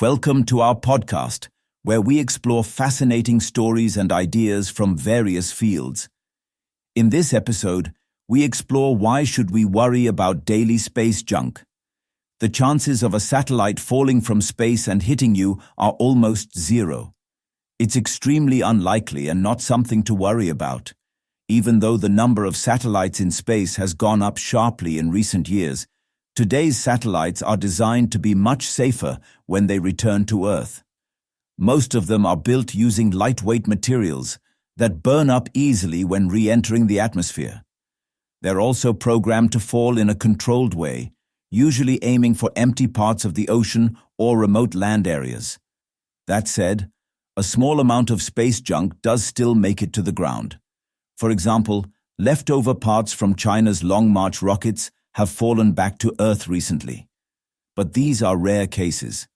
Welcome to our podcast, where we explore fascinating stories and ideas from various fields. In this episode, we explore why should we worry about daily space junk. The chances of a satellite falling from space and hitting you are almost zero. It's extremely unlikely and not something to worry about. Even though the number of satellites in space has gone up sharply in recent years, today's satellites are designed to be much safer when they return to Earth. Most of them are built using lightweight materials that burn up easily when re-entering the atmosphere. They're also programmed to fall in a controlled way, usually aiming for empty parts of the ocean or remote land areas. That said, a small amount of space junk does still make it to the ground. For example, leftover parts from China's Long March rockets have fallen back to Earth recently. But these are rare cases.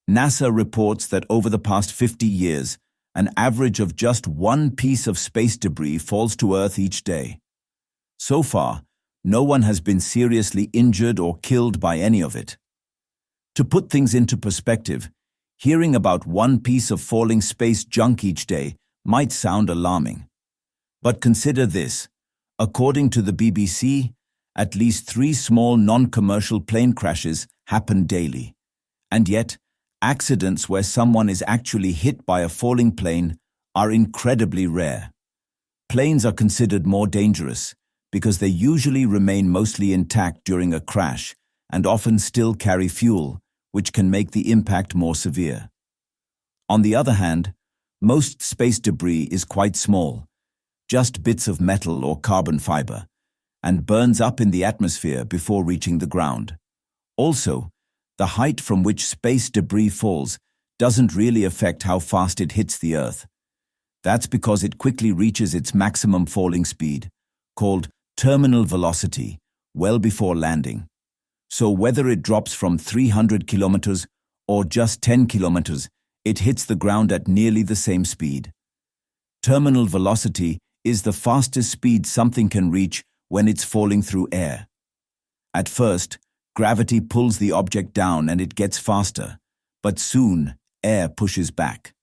NASA reports that over the past 50 years, an average of just one piece of space debris falls to Earth each day. So far, no one has been seriously injured or killed by any of it. To put things into perspective, hearing about one piece of falling space junk each day might sound alarming. But consider this. According to the BBC, at least 3 small non-commercial plane crashes happen daily. And yet, accidents where someone is actually hit by a falling plane are incredibly rare. Planes are considered more dangerous because they usually remain mostly intact during a crash and often still carry fuel, which can make the impact more severe. On the other hand, most space debris is quite small, just bits of metal or carbon fiber, and burns up in the atmosphere before reaching the ground. Also, the height from which space debris falls doesn't really affect how fast it hits the Earth. That's because it quickly reaches its maximum falling speed, called terminal velocity, well before landing. So whether it drops from 300 kilometers or just 10 kilometers, it hits the ground at nearly the same speed. Terminal velocity is the fastest speed something can reach when it's falling through air. At first, gravity pulls the object down and it gets faster, but soon air pushes back.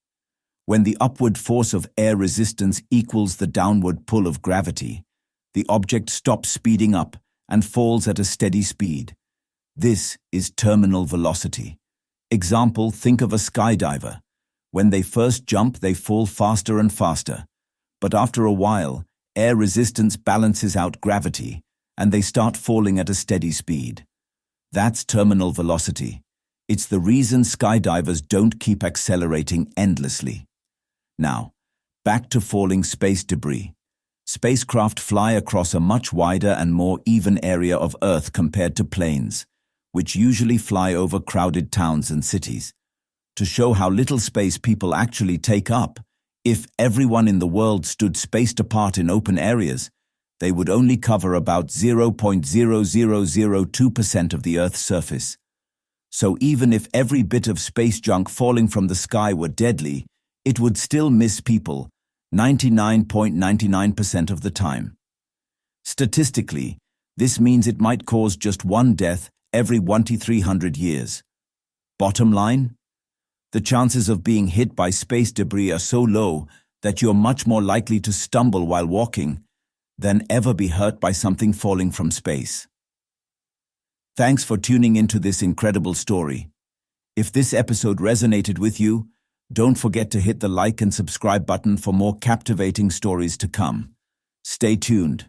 When the upward force of air resistance equals the downward pull of gravity, the object stops speeding up and falls at a steady speed. This is terminal velocity. Example, think of a skydiver. When they first jump, they fall faster and faster, but after a while, air resistance balances out gravity, and they start falling at a steady speed. That's terminal velocity. It's the reason skydivers don't keep accelerating endlessly. Now, back to falling space debris. Spacecraft fly across a much wider and more even area of Earth compared to planes, which usually fly over crowded towns and cities. To show how little space people actually take up, if everyone in the world stood spaced apart in open areas, they would only cover about 0.0002% of the Earth's surface. So even if every bit of space junk falling from the sky were deadly, it would still miss people 99.99% of the time. Statistically, this means it might cause just one death every 1,300 years. Bottom line? The chances of being hit by space debris are so low that you're much more likely to stumble while walking than ever be hurt by something falling from space. Thanks for tuning into this incredible story. If this episode resonated with you, don't forget to hit the like and subscribe button for more captivating stories to come. Stay tuned.